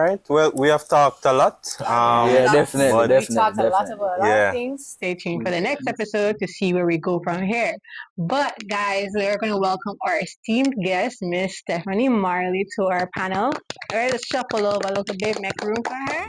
right. Well, we have talked a lot. Yeah, definitely, We talked a lot definitely. about a lot of things. Stay tuned for the next episode to see where we go from here. But guys, we're going to welcome our esteemed guest, Miss Stephanie Marley, to our panel. All right, let's shuffle over a little bit, make room for her.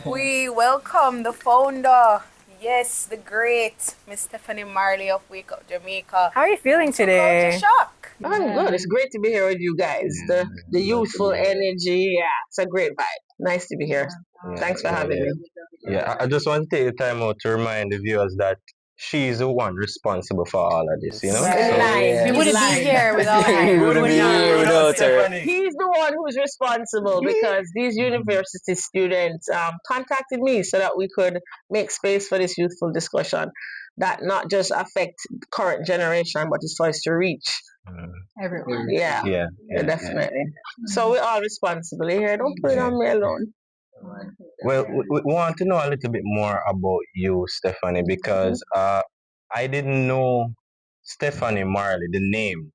We welcome the founder, yes, the great Miss Stephanie Marley of Wake Up Jamaica. How are you feeling today? Shock. I'm good. It's great to be here with you guys. The youthful energy, yeah, it's a great vibe. Nice to be here. Thanks for having me. Yeah, I just want to take the time out to remind the viewers that she's the one responsible for all of this, you know? We wouldn't be here without her. We wouldn't be here without her. He's the one who's responsible because these university students contacted me so that we could make space for this youthful discussion that not just affect current generation, but is for us to reach Everyone. Yeah, definitely. So we're all responsible here. Don't put it on me alone. Well, we want to know a little bit more about you, Stephanie, because I didn't know Stephanie Marley, the name,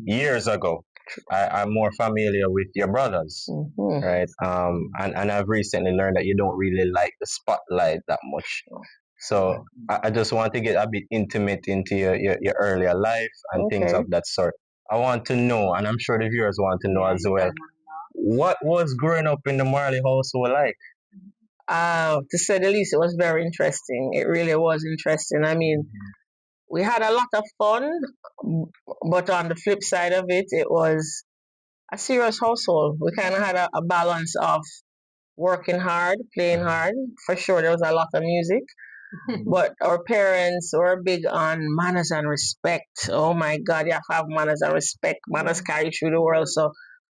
years ago. I'm more familiar with your brothers, right? And I've recently learned that you don't really like the spotlight that much. So I just want to get a bit intimate into your earlier life and things of that sort. I want to know, and I'm sure the viewers want to know as well, what was growing up in the Marley household like? To say the least, it was very interesting. It really was interesting. I mean, we had a lot of fun, but on the flip side of it, it was a serious household. We kind of had a balance of working hard, playing hard. For sure, there was a lot of music. But our parents were big on manners and respect. Oh my God, you have to have manners and respect. Manners carry through the world. So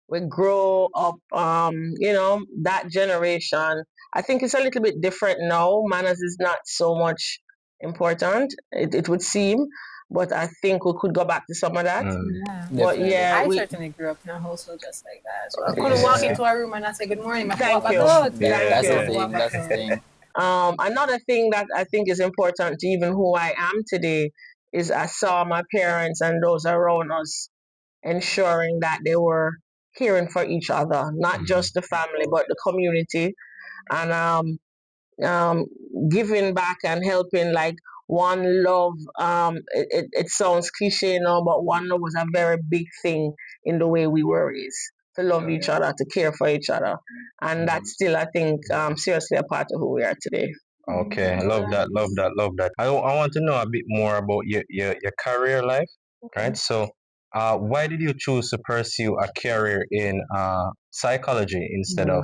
we grow up, that generation. I think it's a little bit different now. Manners is not so much important, it would seem. But I think we could go back to some of that. But yeah, I certainly grew up in a household just like that. So I couldn't walk into a room and not say good morning. Thank you. That's the thing. That's the thing. Another thing that I think is important to even who I am today is I saw my parents and those around us ensuring that they were caring for each other, not just the family, but the community, and giving back and helping, like one love. It sounds cliche now, but one love was a very big thing in the way we were raised, to love each other, to care for each other, and that's still, I think, seriously a part of who we are today. Okay, love that, love that, love that. I want to know a bit more about your career life, right? So, why did you choose to pursue a career in psychology instead of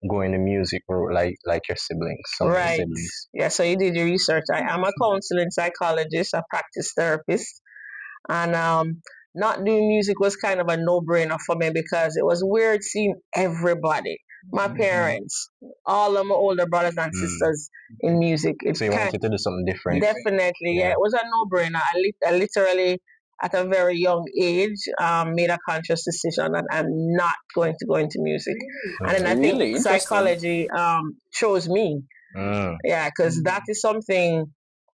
going the music route like your siblings? Some of your Right. siblings. Yeah, so you did your research. I am a counseling psychologist, a practice therapist, and not doing music was kind of a no-brainer for me because it was weird seeing everybody, my parents, all of my older brothers and sisters in music. So you wanted to do something different? Definitely, yeah. It was a no-brainer. I literally, at a very young age, made a conscious decision that I'm not going to go into music. And then I Really? think psychology chose me. Yeah, because that is something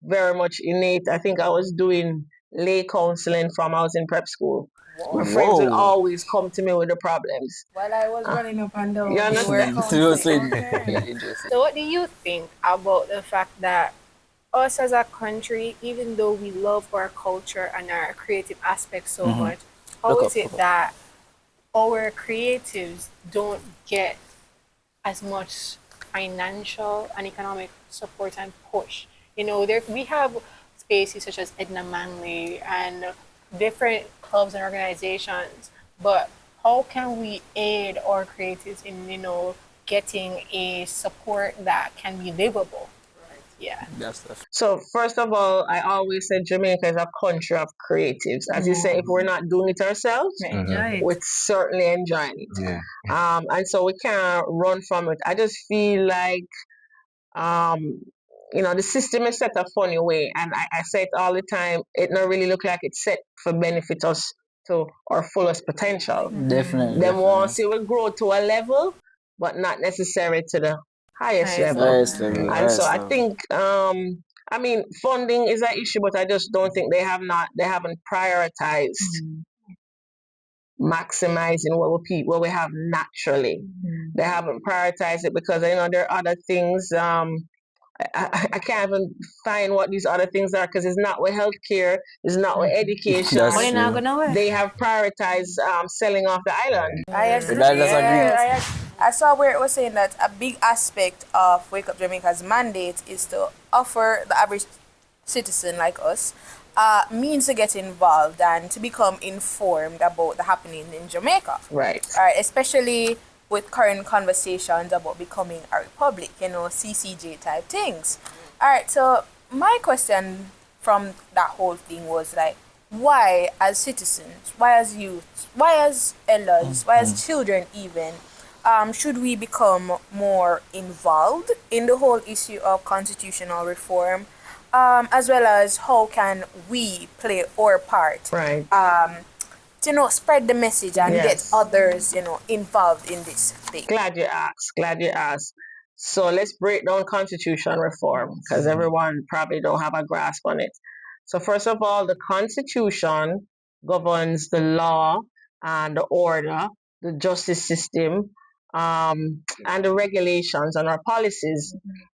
very much innate. I think I was doing lay counseling from I was in prep school. My friends would always come to me with the problems. While I was running up and down, You understand? Seriously. So what do you think about the fact that us as a country, even though we love our culture and our creative aspects so much, how is it that our creatives don't get as much financial and economic support and push? You know, we have spaces such as Edna Manley and different clubs and organizations, but how can we aid our creatives in, getting a support that can be livable? Yeah. So first of all, I always said Jamaica is a country of creatives. As you say, if we're not doing it ourselves, we're certainly enjoying it. Yeah. And so we can't run from it. I just feel like the system is set a funny way, and I say it all the time. It not really look like it's set for benefit us to our fullest potential. Definitely. Then once it will grow to a level, but not necessarily to the highest level. Highest level. And so I think I mean, funding is an issue, but I just don't think they haven't prioritized maximizing what we have naturally. They haven't prioritized it because there are other things. I can't even find what these other things are because it's not with healthcare, it's not with education. That's true. They have prioritized selling off the island. I agree. Let's agree. I saw where it was saying that a big aspect of Wake Up Jamaica's mandate is to offer the average citizen like us means to get involved and to become informed about the happening in Jamaica. Right. All right, especially with current conversations about becoming a republic, CCJ type things. All right, so my question from that whole thing was like, why as citizens, why as youth, why as elders, why as children even, should we become more involved in the whole issue of constitutional reform, as well as how can we play our part, Right. to spread the message and Yes. get others, involved in this thing. Glad you asked. So let's break down constitution reform because everyone probably don't have a grasp on it. So first of all, the constitution governs the law and the order, the justice system, and the regulations and our policies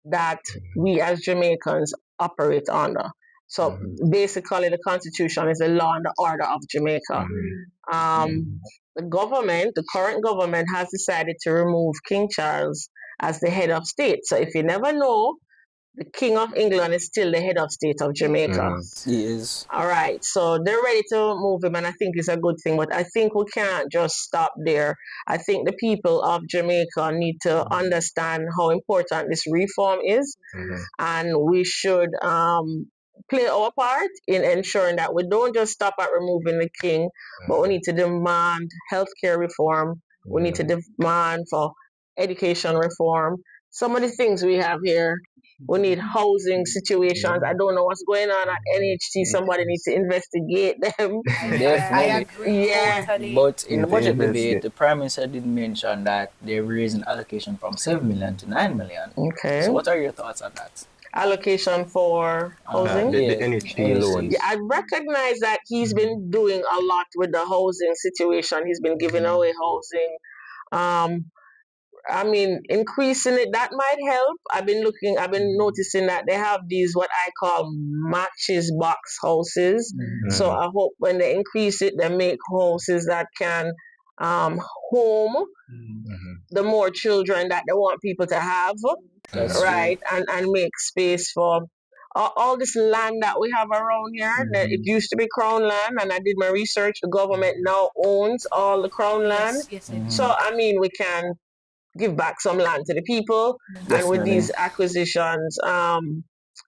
that we as Jamaicans operate under. So basically, the constitution is the law and the order of Jamaica. The current government has decided to remove King Charles as the head of state. So if you never know, the King of England is still the head of state of Jamaica. He is. All right, so they're ready to move him, and I think it's a good thing. But I think we can't just stop there. I think the people of Jamaica need to understand how important this reform is, and we should play our part in ensuring that we don't just stop at removing the king, but we need to demand healthcare reform. We need to demand for education reform. Some of the things we have here, we need housing situations. I don't know what's going on at NHT. Somebody needs to investigate them. I Definitely. agree Yeah. totally. But in the budget Yes, debate, yes. the Prime Minister did mention that they're raising allocation from 7 million to 9 million. Okay. So what are your thoughts on that? Allocation for housing. The Yeah, NHT loans. Yeah, I recognize that he's been doing a lot with the housing situation. He's been giving away housing. I mean, increasing it, that might help. I've been noticing that they have these what I call matches box houses. So I hope when they increase it, they make houses that can home the more children that they want people to have, That's right? And make space for all this land that we have around here. That it used to be crown land, and I did my research. The government now owns all the crown land. Yes, So I mean, we can give back some land to the people, and with Definitely. these acquisitions,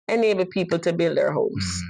enable people to build their homes.